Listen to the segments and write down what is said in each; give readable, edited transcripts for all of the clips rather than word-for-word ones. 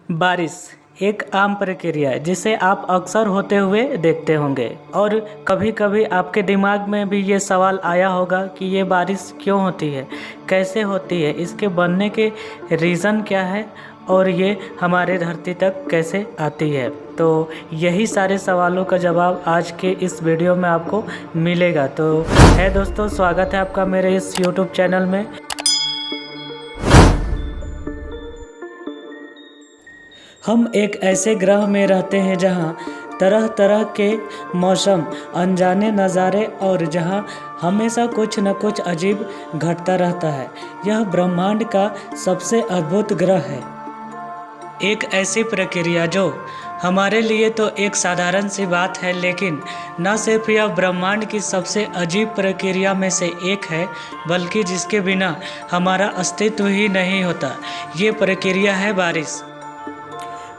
बारिश एक आम प्रक्रिया है जिसे आप अक्सर होते हुए देखते होंगे और कभी कभी आपके दिमाग में भी ये सवाल आया होगा कि ये बारिश क्यों होती है, कैसे होती है, इसके बनने के रीज़न क्या है और ये हमारे धरती तक कैसे आती है। तो यही सारे सवालों का जवाब आज के इस वीडियो में आपको मिलेगा। तो है दोस्तों, स्वागत है आपका मेरे इस यूट्यूब चैनल में। हम एक ऐसे ग्रह में रहते हैं जहाँ तरह तरह के मौसम, अनजाने नज़ारे और जहाँ हमेशा कुछ न कुछ अजीब घटता रहता है। यह ब्रह्मांड का सबसे अद्भुत ग्रह है, एक ऐसी प्रक्रिया जो हमारे लिए तो एक साधारण सी बात है, लेकिन न सिर्फ यह ब्रह्मांड की सबसे अजीब प्रक्रिया में से एक है, बल्कि जिसके बिना हमारा अस्तित्व ही नहीं होता। ये प्रक्रिया है बारिश।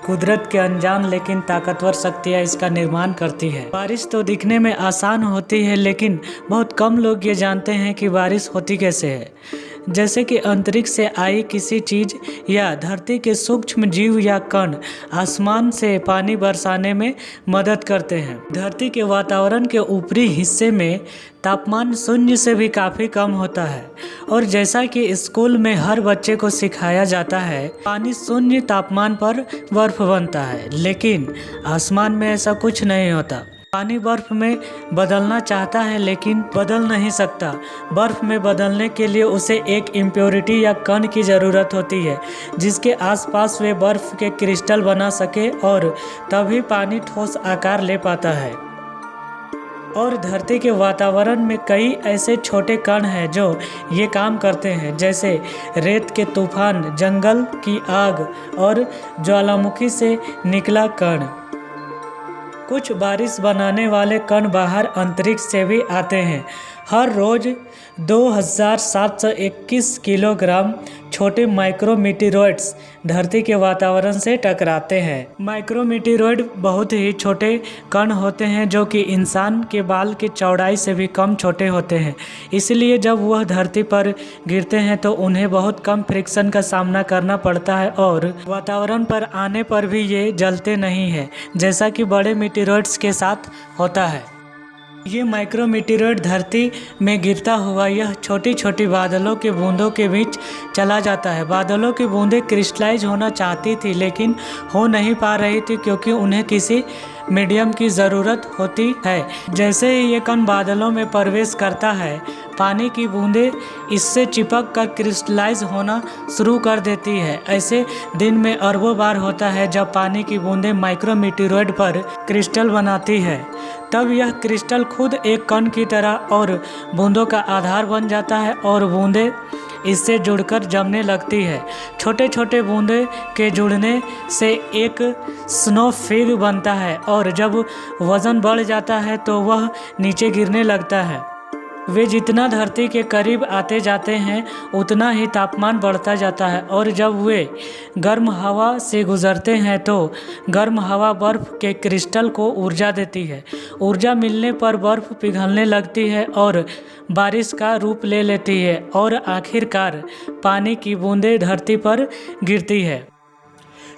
कुदरत के अनजान लेकिन ताकतवर शक्तियाँ इसका निर्माण करती है। बारिश तो दिखने में आसान होती है, लेकिन बहुत कम लोग ये जानते हैं कि बारिश होती कैसे है। जैसे कि अंतरिक्ष से आई किसी चीज़ या धरती के सूक्ष्म जीव या कण आसमान से पानी बरसाने में मदद करते हैं। धरती के वातावरण के ऊपरी हिस्से में तापमान शून्य से भी काफ़ी कम होता है, और जैसा कि स्कूल में हर बच्चे को सिखाया जाता है, पानी शून्य तापमान पर बर्फ बनता है। लेकिन आसमान में ऐसा कुछ नहीं होता। पानी बर्फ में बदलना चाहता है लेकिन बदल नहीं सकता। बर्फ में बदलने के लिए उसे एक इम्प्योरिटी या कण की ज़रूरत होती है, जिसके आसपास वे बर्फ के क्रिस्टल बना सके, और तभी पानी ठोस आकार ले पाता है। और धरती के वातावरण में कई ऐसे छोटे कण हैं जो ये काम करते हैं, जैसे रेत के तूफान, जंगल की आग और ज्वालामुखी से निकला कण। कुछ बारिश बनाने वाले कण बाहर अंतरिक्ष से भी आते हैं। हर रोज़ 2721 किलोग्राम छोटे माइक्रोमीटेरॉइड्स धरती के वातावरण से टकराते हैं। माइक्रोमीटेरॉइड बहुत ही छोटे कण होते हैं जो कि इंसान के बाल की चौड़ाई से भी कम छोटे होते हैं। इसलिए जब वह धरती पर गिरते हैं तो उन्हें बहुत कम फ्रिक्शन का सामना करना पड़ता है, और वातावरण पर आने पर भी ये जलते नहीं हैं, जैसा कि बड़े मीटेरॉइड्स के साथ होता है। ये माइक्रोमीटेरॉइड धरती में गिरता हुआ यह छोटी छोटी बादलों के बूंदों के बीच चला जाता है। बादलों की बूंदें क्रिस्टलाइज होना चाहती थी, लेकिन हो नहीं पा रही थी क्योंकि उन्हें किसी मीडियम की ज़रूरत होती है। जैसे ही ये कण बादलों में प्रवेश करता है, पानी की बूंदें इससे चिपक कर क्रिस्टलाइज होना शुरू कर देती है। ऐसे दिन में अरबों बार होता है जब पानी की बूंदें माइक्रोमीटेरॉइड पर क्रिस्टल बनाती है। तब यह क्रिस्टल खुद एक कण की तरह और बूंदों का आधार बन जाता है, और बूंदें इससे जुड़कर जमने लगती है। छोटे छोटे बूंदे के जुड़ने से एक स्नोफिग बनता है, और जब वज़न बढ़ जाता है तो वह नीचे गिरने लगता है। वे जितना धरती के करीब आते जाते हैं उतना ही तापमान बढ़ता जाता है, और जब वे गर्म हवा से गुजरते हैं तो गर्म हवा बर्फ़ के क्रिस्टल को ऊर्जा देती है। ऊर्जा मिलने पर बर्फ़ पिघलने लगती है और बारिश का रूप ले लेती है, और आखिरकार पानी की बूंदें धरती पर गिरती है।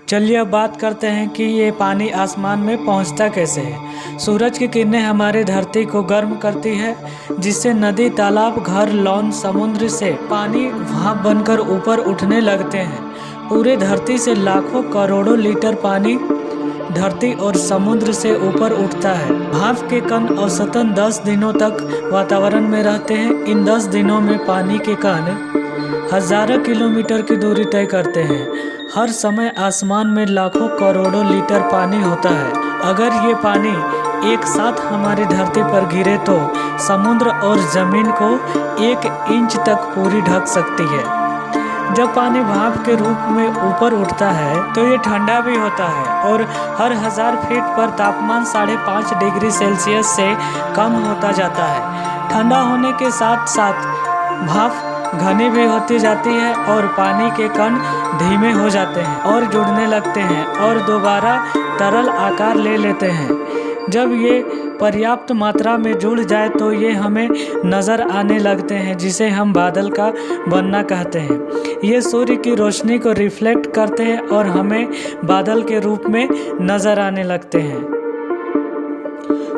चलिए अब बात करते हैं कि ये पानी आसमान में पहुंचता कैसे है। सूरज की किरणें हमारे धरती को गर्म करती है, जिससे नदी, तालाब, घर, लॉन, समुद्र से पानी भाप बनकर ऊपर उठने लगते हैं। पूरे धरती से लाखों करोड़ों लीटर पानी धरती और समुद्र से ऊपर उठता है। भाप के कण औसतन 10 दिनों तक वातावरण में रहते हैं। इन 10 दिनों में पानी के कण हजारों किलोमीटर की दूरी तय करते हैं। हर समय आसमान में लाखों करोड़ों लीटर पानी होता है। अगर ये पानी एक साथ हमारी धरती पर गिरे तो समुद्र और ज़मीन को 1 इंच तक पूरी ढक सकती है। जब पानी भाप के रूप में ऊपर उठता है तो ये ठंडा भी होता है, और हर 1000 फीट पर तापमान 5.5 डिग्री सेल्सियस से कम होता जाता है। ठंडा होने के साथ साथ भाप घनी भी होती जाती है, और पानी के कण धीमे हो जाते हैं और जुड़ने लगते हैं और दोबारा तरल आकार ले लेते हैं। जब ये पर्याप्त मात्रा में जुड़ जाए तो ये हमें नज़र आने लगते हैं, जिसे हम बादल का बनना कहते हैं। ये सूर्य की रोशनी को रिफ्लेक्ट करते हैं और हमें बादल के रूप में नज़र आने लगते हैं।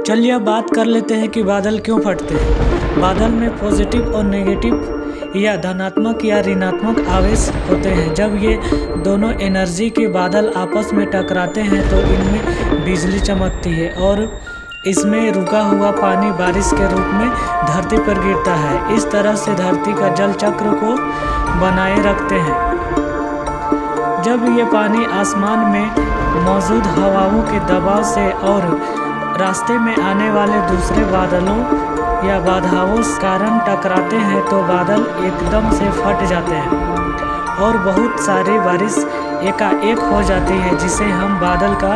चलिए अब बात कर लेते हैं कि बादल क्यों फटते हैं। बादल में पॉजिटिव और नेगेटिव या धनात्मक या ऋणात्मक आवेश होते हैं। जब ये दोनों एनर्जी के बादल आपस में टकराते हैं तो इनमें बिजली चमकती है और इसमें रुका हुआ पानी बारिश के रूप में धरती पर गिरता है। इस तरह से धरती का जल चक्र को बनाए रखते हैं। जब ये पानी आसमान में मौजूद हवाओं के दबाव से और रास्ते में आने वाले दूसरे बादलों या बाधाओं के कारण टकराते हैं तो बादल एकदम से फट जाते हैं और बहुत सारी बारिश एकाएक हो जाती है, जिसे हम बादल का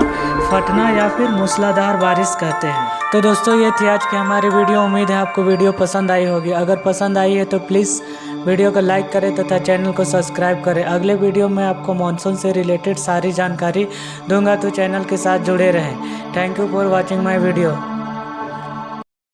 फटना या फिर मूसलाधार बारिश कहते हैं। तो दोस्तों, ये थी आज की हमारी वीडियो। उम्मीद है आपको वीडियो पसंद आई होगी। अगर पसंद आई है तो प्लीज़ वीडियो को लाइक करें तथा चैनल को सब्सक्राइब करें। अगले वीडियो में आपको मानसून से रिलेटेड सारी जानकारी दूंगा, तो चैनल के साथ जुड़े रहें। Thank you for watching my video.